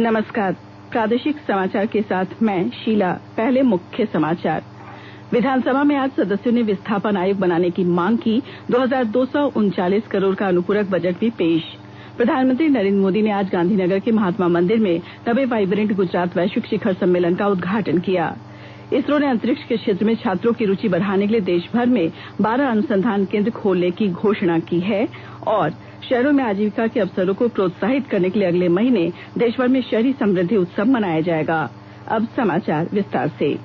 नमस्कार। प्रादेशिक समाचार के साथ मैं शीला। पहले मुख्य समाचार। विधानसभा में आज सदस्यों ने विस्थापन आयोग बनाने की मांग की। 2239 करोड़ का अनुपूरक बजट भी पेश। प्रधानमंत्री नरेंद्र मोदी ने आज गांधीनगर के महात्मा मंदिर में 9वें वाइब्रेंट गुजरात वैश्विक शिखर सम्मेलन का उद्घाटन किया। इसरो ने अंतरिक्ष के क्षेत्र में छात्रों की रुचि बढ़ाने के लिए देश भर में 12 अनुसंधान केंद्र खोलने की घोषणा की है और शहरों में आजीविका के अवसरों को प्रोत्साहित करने के लिए अगले महीने देशभर में शहरी समृद्धि उत्सव मनाया जाएगा। अब समाचार विस्तार से।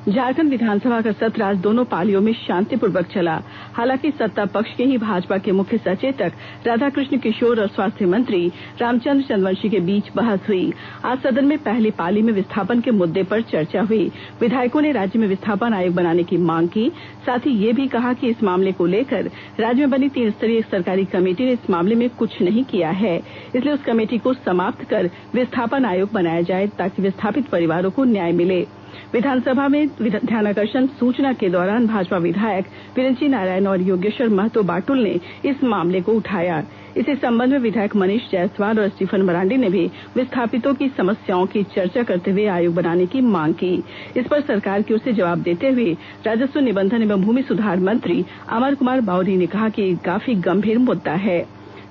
झारखंड विधानसभा का सत्र आज दोनों पालियों में शांतिपूर्वक चला। हालांकि सत्ता पक्ष के ही भाजपा के मुख्य सचेतक राधाकृष्ण किशोर और स्वास्थ्य मंत्री रामचंद्र चंद्रवंशी के बीच बहस हुई। आज सदन में पहली पाली में विस्थापन के मुद्दे पर चर्चा हुई। विधायकों ने राज्य में विस्थापन आयोग बनाने की मांग की। साथ ही ये भी कहा कि इस मामले को लेकर राज्य में बनी 3 स्तरीय सरकारी कमेटी ने इस मामले में कुछ नहीं किया है, इसलिए उस कमेटी को समाप्त कर विस्थापन आयोग बनाया जाए ताकि विस्थापित परिवारों को न्याय मिले। विधानसभा में ध्यानाकर्षण सूचना के दौरान भाजपा विधायक विरंची नारायण और योगेश्वर महतो बाटुल ने इस मामले को उठाया। इसी संबंध में विधायक मनीष जायसवाल और स्टीफन मरांडी ने भी विस्थापितों की समस्याओं की चर्चा करते हुए आयोग बनाने की मांग की। इस पर सरकार की ओर से जवाब देते हुए राजस्व निबंधन एवं भूमि सुधार मंत्री अमर कुमार बावरी ने कहा कि काफी गंभीर मुद्दा है।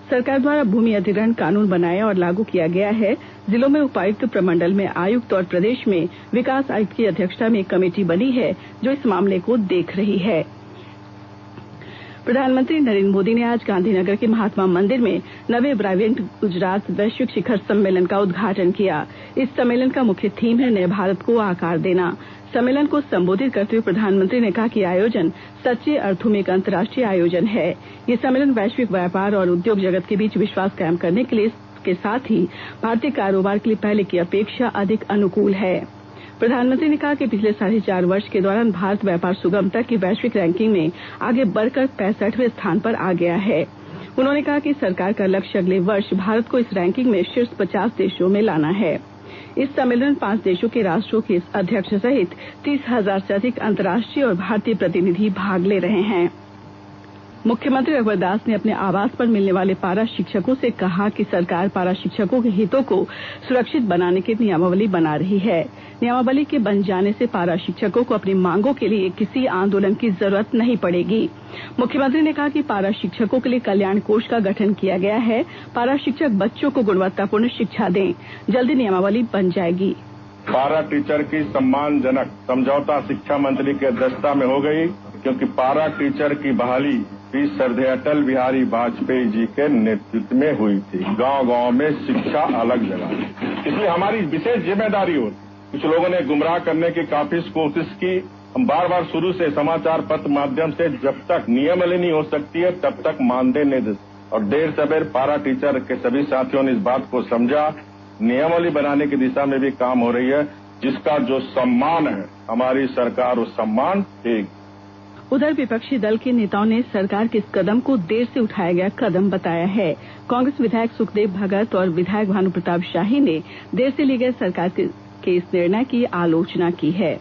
सरकार द्वारा भूमि अधिग्रहण कानून बनाया और लागू किया गया है। जिलों में उपायुक्त, प्रमंडल में आयुक्त और प्रदेश में विकास आयुक्त की अध्यक्षता में एक कमेटी बनी है जो इस मामले को देख रही है। प्रधानमंत्री नरेंद्र मोदी ने आज गांधीनगर के महात्मा मंदिर में 9वें वाइब्रेंट गुजरात वैश्विक शिखर सम्मेलन का उद्घाटन किया। इस सम्मेलन का मुख्य थीम है नए भारत को आकार देना। सम्मेलन को संबोधित करते हुए प्रधानमंत्री ने कहा कि आयोजन सच्चे अर्थों में एक अंतर्राष्ट्रीय आयोजन है। ये सम्मेलन वैश्विक व्यापार और उद्योग जगत के बीच विश्वास कायम करने के साथ ही भारतीय कारोबार के लिए पहले की अपेक्षा अधिक अनुकूल है। प्रधानमंत्री ने कहा कि पिछले 4.5 वर्ष के दौरान भारत व्यापार सुगमता की वैश्विक रैंकिंग में आगे बढ़कर 65वें स्थान पर आ गया है। उन्होंने कहा कि सरकार का लक्ष्य अगले वर्ष भारत को इस रैंकिंग में शीर्ष 50 देशों में लाना है। इस सम्मेलन में 5 देशों के राष्ट्रों के अध्यक्ष सहित 30,000 से अधिक अंतर्राष्ट्रीय और भारतीय प्रतिनिधि भाग ले रहे हैं। मुख्यमंत्री रघुवर दास ने अपने आवास पर मिलने वाले पारा शिक्षकों से कहा कि सरकार पारा शिक्षकों के हितों को सुरक्षित बनाने की नियमावली बना रही है। नियमावली के बन जाने से पारा शिक्षकों को अपनी मांगों के लिए किसी आंदोलन की जरूरत नहीं पड़ेगी। मुख्यमंत्री ने कहा कि पारा शिक्षकों के लिए कल्याण कोष का गठन किया गया है। पारा शिक्षक बच्चों को गुणवत्तापूर्ण शिक्षा दें। जल्दी नियमावली बन जाएगी। पारा टीचर की सम्मानजनक समझौता शिक्षा मंत्री की अध्यक्षता में हो गई, क्योंकि पारा टीचर की बहाली श्रद्धेय अटल बिहारी वाजपेयी जी के नेतृत्व में हुई थी। गांव-गांव में शिक्षा अलग जगह, इसलिए हमारी विशेष जिम्मेदारी हो। कुछ लोगों ने गुमराह करने की काफी कोशिश की। हम बार-बार शुरू से समाचार पत्र माध्यम से जब तक नियमावली नहीं हो सकती है तब तक मानदेय नहीं दे। और देर सवेर पारा टीचर के सभी साथियों ने इस बात को समझा। नियमावली बनाने की दिशा में भी काम हो रही है, जिसका जो सम्मान है हमारी सरकार उस सम्मान देगी। उधर विपक्षी दल के नेताओं ने सरकार के इस कदम को देर से उठाया गया कदम बताया है। कांग्रेस विधायक सुखदेव भगत और विधायक भानु प्रताप शाही ने देर से लिए गए सरकार के इस निर्णय की आलोचना की है।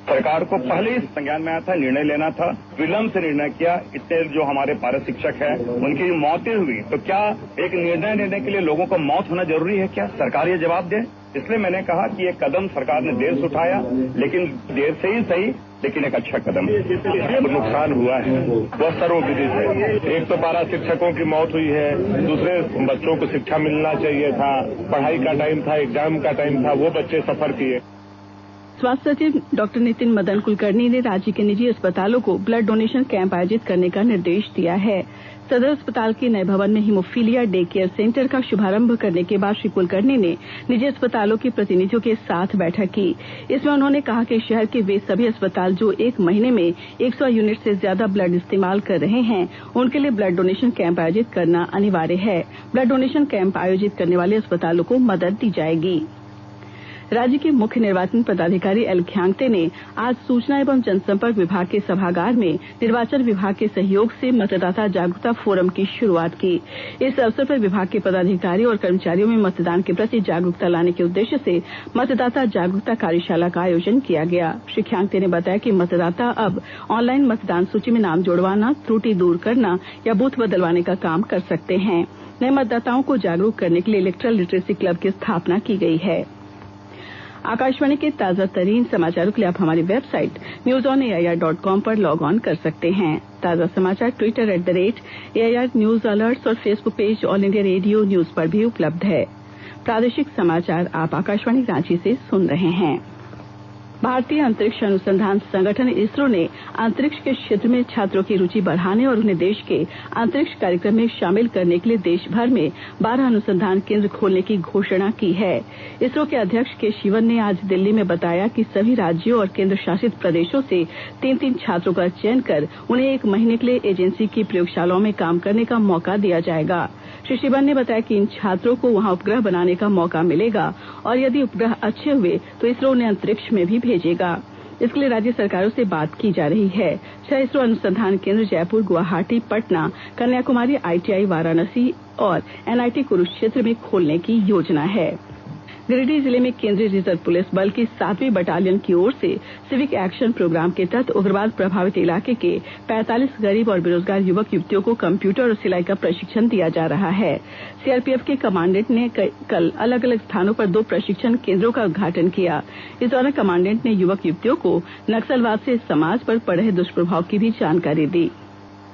सरकार को पहले ही संज्ञान में आया था, निर्णय लेना था, विलंब से निर्णय किया। इससे जो हमारे पारा शिक्षक है उनकी मौतें हुई, तो क्या एक निर्णय लेने के लिए लोगों को मौत होना जरूरी है क्या? सरकार ये जवाब दे। इसलिए मैंने कहा कि ये कदम सरकार ने देर से उठाया, लेकिन देर से ही सही, लेकिन एक अच्छा कदम। नुकसान हुआ है वह सर्वविदित है। एक तो पारा शिक्षकों की मौत हुई है, दूसरे बच्चों को शिक्षा मिलना चाहिए था, पढ़ाई का टाइम था, एग्जाम का टाइम था, वो बच्चे सफर किए। स्वास्थ्य सचिव डॉक्टर नितिन मदन कुलकर्णी ने राज्य के निजी अस्पतालों को ब्लड डोनेशन कैंप आयोजित करने का निर्देश दिया है। सदर अस्पताल के नए भवन में हीमोफीलिया डे केयर सेंटर का शुभारंभ करने के बाद श्री कुलकर्णी ने निजी अस्पतालों के प्रतिनिधियों के साथ बैठक की। इसमें उन्होंने कहा कि शहर के वे सभी अस्पताल जो एक महीने में 100 यूनिट से ज्यादा ब्लड इस्तेमाल कर रहे हैं, उनके लिए ब्लड डोनेशन कैंप आयोजित करना अनिवार्य है। ब्लड डोनेशन कैंप आयोजित करने वाले अस्पतालों को मदद दी जाएगी। राज्य के मुख्य निर्वाचन पदाधिकारी एल ख्यांगते ने आज सूचना एवं जनसंपर्क विभाग के सभागार में निर्वाचन विभाग के सहयोग से मतदाता जागरूकता फोरम की शुरुआत की। इस अवसर पर विभाग के पदाधिकारियों और कर्मचारियों में मतदान के प्रति जागरूकता लाने के उद्देश्य से मतदाता जागरूकता कार्यशाला का आयोजन किया गया। श्री ख्यांगते ने बताया कि मतदाता अब ऑनलाइन मतदान सूची में नाम जुड़वाना, त्रुटि दूर करना या बूथ बदलवाने का काम कर सकते हैं। नए मतदाताओं को जागरूक करने के लिए इलेक्ट्रल लिटरेसी क्लब की स्थापना की गई है। आकाशवाणी के ताजा तरीन समाचारों के लिए आप हमारी वेबसाइट newsonair.com पर लॉग ऑन कर सकते हैं। ताजा समाचार ट्विटर @AIR न्यूज अलर्ट्स और Facebook page all India radio news पर भी उपलब्ध है। प्रादेशिक समाचार आप आकाशवाणी रांची से सुन रहे हैं। भारतीय अंतरिक्ष अनुसंधान संगठन इसरो ने अंतरिक्ष के क्षेत्र में छात्रों की रुचि बढ़ाने और उन्हें देश के अंतरिक्ष कार्यक्रम में शामिल करने के लिए देश भर में 12 अनुसंधान केंद्र खोलने की घोषणा की है। इसरो के अध्यक्ष के शिवन ने आज दिल्ली में बताया कि सभी राज्यों और केंद्र शासित प्रदेशों से 3-3 छात्रों का चयन कर उन्हें 1 महीने के लिए एजेंसी की प्रयोगशालाओं में काम करने का मौका दिया जाएगा। श्री शिवन ने बताया कि इन छात्रों को वहां उपग्रह बनाने का मौका मिलेगा और यदि उपग्रह अच्छे हुए तो इसरो उन्हें अंतरिक्ष में भी भेजेगा। इसके लिए राज्य सरकारों से बात की जा रही है। 6 इसरो अनुसंधान केंद्र जयपुर, गुवाहाटी, पटना, कन्याकुमारी, ITI वाराणसी और NIT कुरुक्षेत्र में खोलने की योजना है। गिरिडीह जिले में केंद्रीय रिजर्व पुलिस बल की 7वीं बटालियन की ओर से सिविक एक्शन प्रोग्राम के तहत उग्रवाद प्रभावित इलाके के 45 गरीब और बेरोजगार युवक युवतियों को कंप्यूटर और सिलाई का प्रशिक्षण दिया जा रहा है। CRPF के कमांडेंट ने कल अलग अलग स्थानों पर 2 प्रशिक्षण केंद्रों का उद्घाटन किया। इस दौरान कमांडेंट ने युवक युवतियों को नक्सलवाद से समाज पर पड़ रहे दुष्प्रभाव की भी जानकारी दी।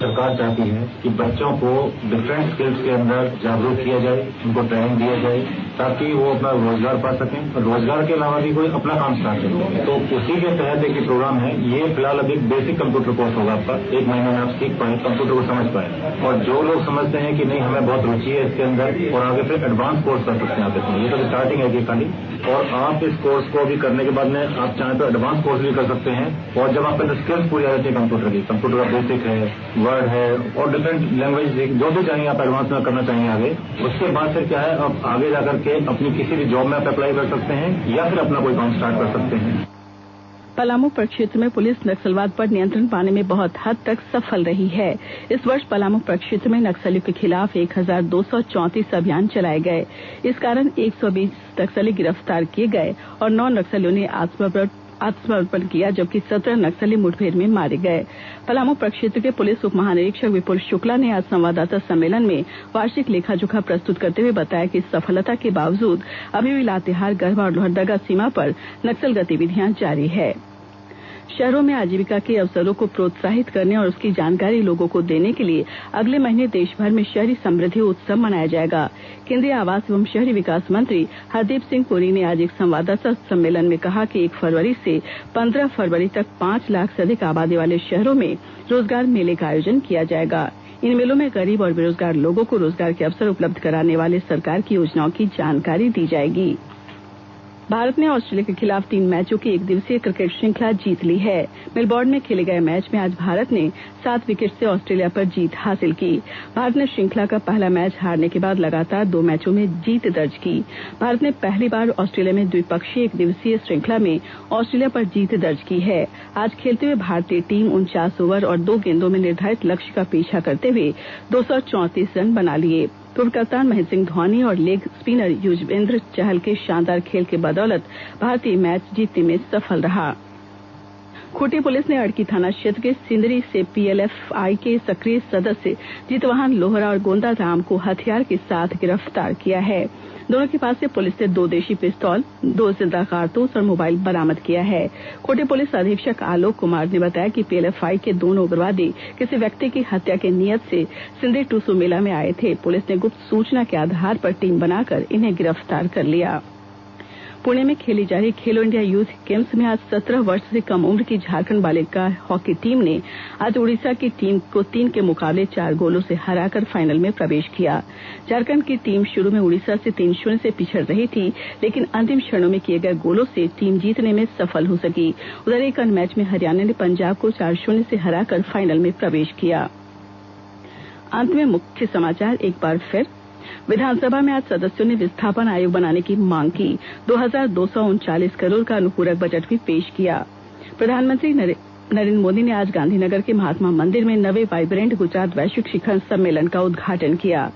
सरकार चाहती है कि बच्चों को डिफरेंट स्किल्स के अंदर जागरूक किया जाए, उनको ट्रेनिंग दिया जाए ताकि वो अपना रोजगार पा सकें और रोजगार के अलावा भी कोई अपना काम स्टार्ट कर सकें। तो उसी के तहत एक प्रोग्राम है। ये फिलहाल अभी बेसिक कंप्यूटर कोर्स होगा आपका। 1 महीने में आप सीख पाए, कंप्यूटर को समझ पाए और जो लोग समझते हैं कि नहीं हमें बहुत रुचि है इसके अंदर और आगे फिर एडवांस कोर्स कर सकते हैं आप इसमें। ये तो स्टार्टिंग है खाली और आप इस कोर्स को भी करने के बाद में आप चाहें तो एडवांस कोर्स भी कर सकते हैं। और जब आपके अंदर स्किल्स पूरी आ जाती है कंप्यूटर की, कंप्यूटर का बेसिक है, वर्ड है और डिफरेंट लैंग्वेज जो भी चाहिए आप एडवांस में करना चाहिए आगे, उसके बाद फिर क्या है आप आगे जाकर के अपनी किसी भी जॉब में आप अप्लाई कर सकते हैं या फिर अपना कोई काम स्टार्ट कर सकते हैं। पलामू प्रक्षेत्र में पुलिस नक्सलवाद पर नियंत्रण पाने में बहुत हद तक सफल रही है। इस वर्ष पलामू प्रक्षेत्र में नक्सलियों के खिलाफ 1234 अभियान चलाए गए। इस कारण 120 नक्सली गिरफ्तार किए गए और 9 नक्सलियों ने आत्मसमर्पण किया जबकि 17 नक्सली मुठभेड़ में मारे गए। पलामू प्रक्षेत्र के पुलिस उप महानिरीक्षक विपुल शुक्ला ने आज संवाददाता सम्मेलन में वार्षिक लेखा जोखा प्रस्तुत करते हुए बताया कि सफलता के बावजूद अभी भी लातेहार, गढ़वा और लोहरदगा सीमा पर नक्सल गतिविधियां जारी है। शहरों में आजीविका के अवसरों को प्रोत्साहित करने और उसकी जानकारी लोगों को देने के लिए अगले महीने देश भर में शहरी समृद्धि उत्सव मनाया जाएगा। केंद्रीय आवास एवं शहरी विकास मंत्री हरदीप सिंह पुरी ने आज एक संवाददाता सम्मेलन में कहा कि 1 फरवरी से 15 फरवरी तक 5 लाख से अधिक आबादी वाले शहरों में रोजगार मेले का आयोजन किया जाएगा। इन मेलों में गरीब और बेरोजगार लोगों को रोजगार के अवसर उपलब्ध कराने वाले सरकार की योजनाओं की जानकारी दी जाएगी। भारत ने ऑस्ट्रेलिया के खिलाफ 3 मैचों की 1 दिवसीय क्रिकेट श्रृंखला जीत ली है। मेलबोर्न में खेले गए मैच में आज भारत ने 7 विकेट से ऑस्ट्रेलिया पर जीत हासिल की। भारत ने श्रृंखला का पहला मैच हारने के बाद लगातार 2 मैचों में जीत दर्ज की। भारत ने पहली बार ऑस्ट्रेलिया में द्विपक्षीय 1 दिवसीय श्रृंखला में ऑस्ट्रेलिया पर जीत दर्ज की है। आज खेलते हुए भारतीय टीम 49 ओवर और 2 गेंदों में निर्धारित लक्ष्य का पीछा करते हुए 234 रन बना लिए। पूर्व कप्तान महेंद्र सिंह धोनी और लेग स्पिनर युजवेंद्र चहल के शानदार खेल के बदौलत भारतीय मैच जीतने में सफल रहा। खूंटी पुलिस ने अड़की थाना क्षेत्र के सिंदरी से PLFI के सक्रिय सदस्य जितवाहन लोहरा और गोंदा राम को हथियार के साथ गिरफ्तार किया है। दोनों के पास से पुलिस ने 2 देशी पिस्तौल, 2 जिंदा कारतूस और मोबाइल बरामद किया है। खूंटी पुलिस अधीक्षक आलोक कुमार ने बताया कि PLFI के दोनों उग्रवादी किसी व्यक्ति की हत्या की नियत से सिंदरी टूसू मेला में आए थे। पुलिस ने गुप्त सूचना के आधार पर टीम बनाकर इन्हें गिरफ्तार कर लिया। पुणे में खेली जा रही खेलो इंडिया यूथ गेम्स में आज 17 वर्ष से कम उम्र की झारखंड बालिका हॉकी टीम ने आज उड़ीसा की टीम को 3 के मुकाबले 4 गोलों से हराकर फाइनल में प्रवेश किया। झारखंड की टीम शुरू में उड़ीसा से 3-0 से पिछड़ रही थी, लेकिन अंतिम क्षणों में किए गए गोलों से टीम जीतने में सफल हो सकी। उधर एक अन्य मैच में हरियाणा ने पंजाब को 4-0 से हराकर फाइनल में प्रवेश किया। अंत में मुख्य समाचार एक बार फिर। विधानसभा में आज सदस्यों ने विस्थापन आयोग बनाने की मांग की। 2239 करोड़ का अनुपूरक बजट भी पेश किया। प्रधानमंत्री नरेंद्र मोदी ने आज गांधीनगर के महात्मा मंदिर में नवे वाइब्रेंट गुजरात वैश्विक शिखर सम्मेलन का उद्घाटन किया।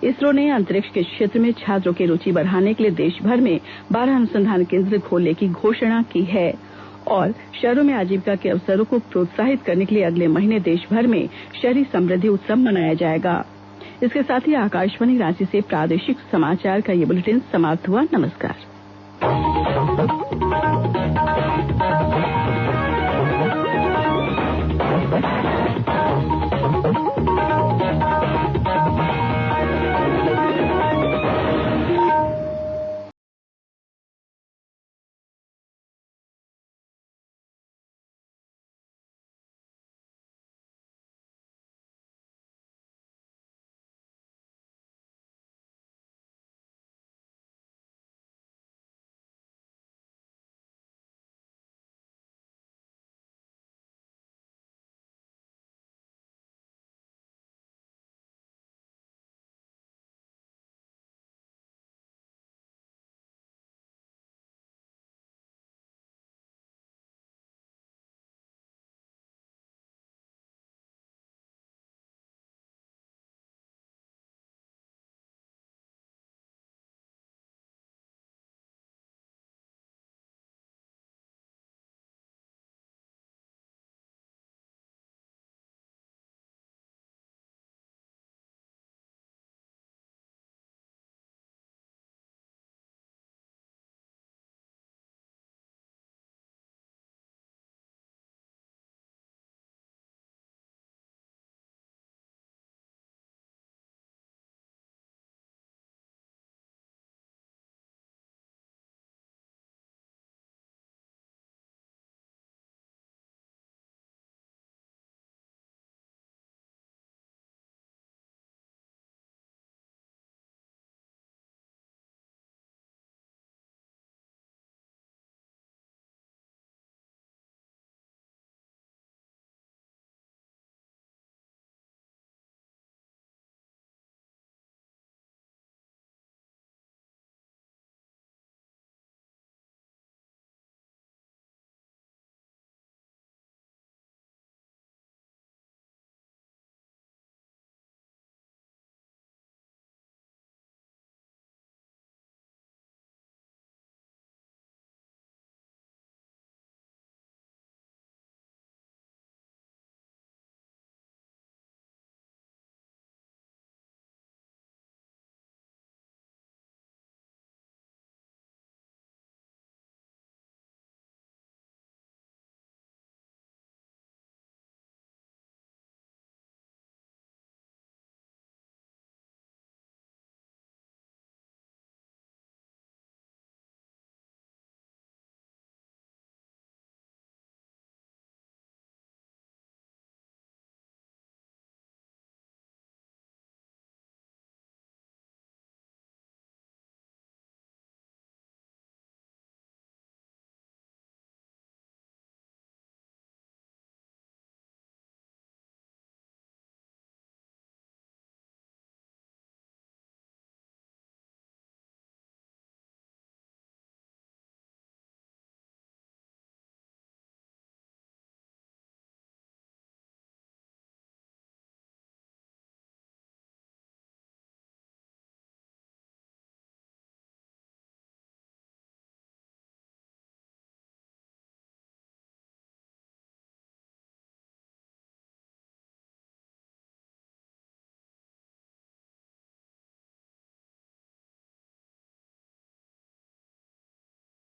इसरो ने अंतरिक्ष के क्षेत्र में छात्रों की रुचि बढ़ाने के लिए देश भर में 12 अनुसंधान केंद्र खोलने की घोषणा की है और शहरों में आजीविका के अवसरों को प्रोत्साहित करने के लिए अगले महीने देश भर में शहरी समृद्धि उत्सव मनाया जाएगा। इसके साथ ही आकाशवाणी रांची से प्रादेशिक समाचार का ये बुलेटिन समाप्त हुआ। नमस्कार।